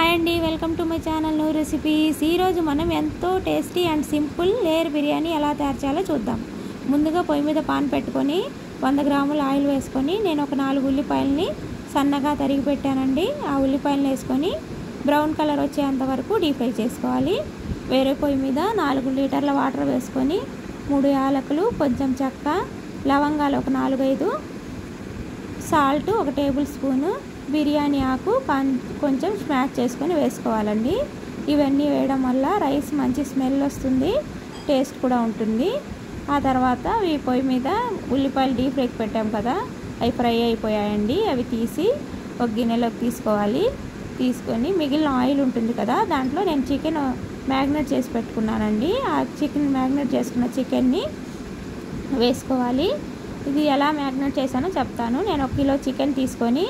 Hi అండి, welcome to my channel new recipes. ఈరోజు మనం ఎంతో tasty and simple layer biryani ఎలా తయారు చేయాలో చూద్దాం. ముందుగా పొయ్యి మీద పాన్ పెట్టుకొని 100 గ్రాముల ఆయిల్ వేసుకొని నేను ఒక 4 ఉల్లిపాయలని సన్నగా తరిగి పెట్టానండి. ఆ ఉల్లిపాయలను వేసుకొని బ్రౌన్ కలర్ వచ్చేంత వరకు డీప్ ఫ్రై చేసుకోవాలి. వేరే పొయ్యి మీద 4 లీటర్ల వాటర్ వేసుకొని 3 యాలకులు, కొంచెం చెక్క, లవంగాలు ఒక 4-5, సాల్ట్ 1 టేబుల్ స్పూను, బిర్యానీ ఆకు కొంచెం స్మాష్ చేసుకొని వేసుకోవాలండి. ఇవన్నీ వేయడం వల్ల రైస్ మంచి స్మెల్ వస్తుంది, టేస్ట్ కూడా ఉంటుంది. ఆ తర్వాత ఈ పొయ్యి మీద ఉల్లిపాయలు డీప్ ఫ్రైకి పెట్టాం కదా, అవి ఫ్రై అయిపోయాయండి. అవి తీసి ఒక గిన్నెలోకి తీసుకోవాలి. తీసుకొని మిగిలిన ఆయిల్ ఉంటుంది కదా, దాంట్లో నేను చికెన్ మ్యాగ్నేట్ చేసి పెట్టుకున్నానండి. ఆ మ్యాగ్నేట్ చేసుకున్న చికెన్ని వేసుకోవాలి. ఇది ఎలా మ్యాగ్నేట్ చేశానో చెప్తాను. నేను 1 కిలో చికెన్ తీసుకొని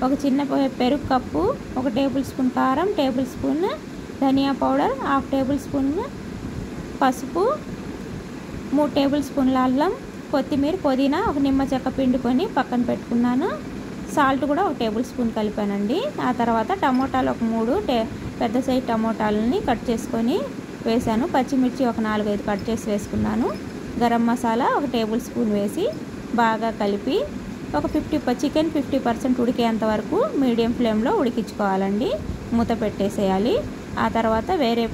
ఒక చిన్న పెరుగు కప్పు, 1 టేబుల్ స్పూన్ కారం, టేబుల్ స్పూన్ ధనియా పౌడర్, 1/2 టేబుల్ స్పూన్ పసుపు, 3 టేబుల్ స్పూన్ల అల్లం, కొత్తిమీర, పుదీనా, ఒక నిమ్మ చెక్క పిండుకొని పక్కన పెట్టుకున్నాను. సాల్ట్ కూడా 1 టేబుల్ స్పూన్ కలిపానండి. ఆ తర్వాత టమోటాలు ఒక 3 పెద్ద సైజు టమోటాలని కట్ చేసుకొని వేసాను. పచ్చిమిర్చి ఒక 4-5 కట్ చేసి వేసుకున్నాను. గరం మసాలా 1 టేబుల్ స్పూన్ వేసి బాగా కలిపి ఒక చికెన్ 50% ఉడికేంత వరకు మీడియం ఫ్లేమ్లో ఉడికించుకోవాలండి. మూత పెట్టేసేయాలి. ఆ తర్వాత వేరే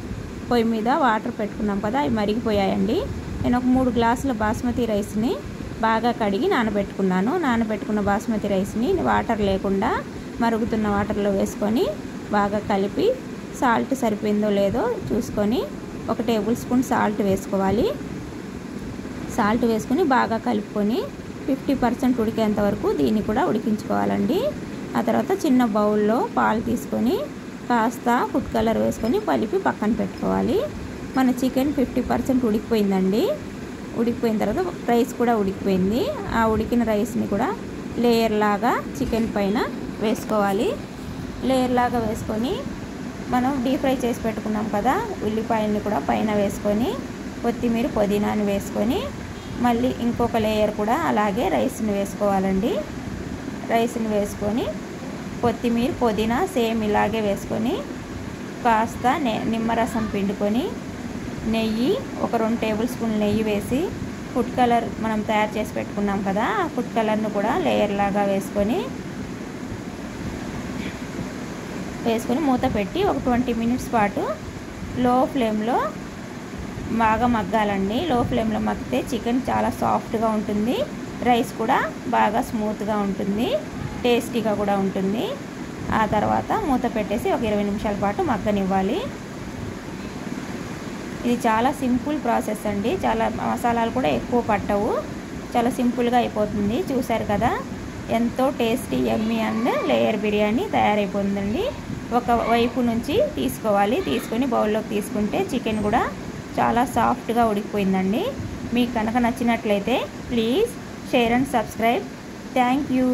పొయ్యి మీద వాటర్ పెట్టుకున్నాం కదా, అవి మరిగిపోయాయండి. నేను ఒక 3 గ్లాసుల బాస్మతి రైస్ని బాగా కడిగి నానబెట్టుకున్న బాస్మతి రైస్ని వాటర్ లేకుండా మరుగుతున్న వాటర్లో వేసుకొని బాగా కలిపి సాల్ట్ సరిపోయిందో లేదో చూసుకొని 1 టేబుల్ స్పూన్ సాల్ట్ వేసుకోవాలి. సాల్ట్ వేసుకొని బాగా కలుపుకొని 50% ఉడికేంత వరకు దీన్ని కూడా ఉడికించుకోవాలండి. ఆ తర్వాత చిన్న బౌల్లో పాలు తీసుకొని కాస్త ఫుడ్ కలర్ వేసుకొని కలిపి పక్కన పెట్టుకోవాలి. మన చికెన్ 50% ఉడికిపోయిందండి. ఉడికిపోయిన తర్వాత రైస్ కూడా ఉడికిపోయింది. ఆ ఉడికిన రైస్ని కూడా లేయర్ లాగా చికెన్ పైన వేసుకోవాలి. లేయర్ లాగా వేసుకొని మనం డీప్ ఫ్రై చేసి పెట్టుకున్నాం కదా, ఉల్లిపాయల్ని కూడా పైన వేసుకొని కొత్తిమీర, పుదీనాని వేసుకొని మళ్ళీ ఇంకొక లేయర్ కూడా అలాగే రైస్ని వేసుకోవాలండి. రైస్ని వేసుకొని కొత్తిమీర, పుదీనా సేమ్ ఇలాగే వేసుకొని కాస్త నిమ్మరసం పిండుకొని నెయ్యి ఒక 2 టేబుల్ స్పూన్ నెయ్యి వేసి ఫుడ్ కలర్ మనం తయారు చేసి పెట్టుకున్నాం కదా, ఆ ఫుడ్ కలర్ను కూడా లేయర్ లాగా వేసుకొని మూత పెట్టి ఒక 20 మినిట్స్ పాటు లో ఫ్లేమ్లో బాగా మగ్గాలండి. లో ఫ్లేమ్లో మగ్గితే చికెన్ చాలా సాఫ్ట్గా ఉంటుంది, రైస్ కూడా బాగా స్మూత్గా ఉంటుంది, టేస్టీగా కూడా ఉంటుంది. ఆ తర్వాత మూత పెట్టేసి ఒక 20 నిమిషాల పాటు మగ్గనివ్వాలి. ఇది చాలా సింపుల్ ప్రాసెస్ అండి. చాలా మసాలాలు కూడా ఎక్కువ పట్టవు, చాలా సింపుల్గా అయిపోతుంది. చూసారు కదా, ఎంతో tasty yummy and layer biryani తయారైపోతుందండి. ఒక వైపు నుంచి తీసుకోవాలి. తీసుకొని బౌల్లోకి తీసుకుంటే చికెన్ కూడా చాలా సాఫ్ట్గా ఉడికిపోయిందండి. మీకు కనుక నచ్చినట్లయితే please share and subscribe. Thank you.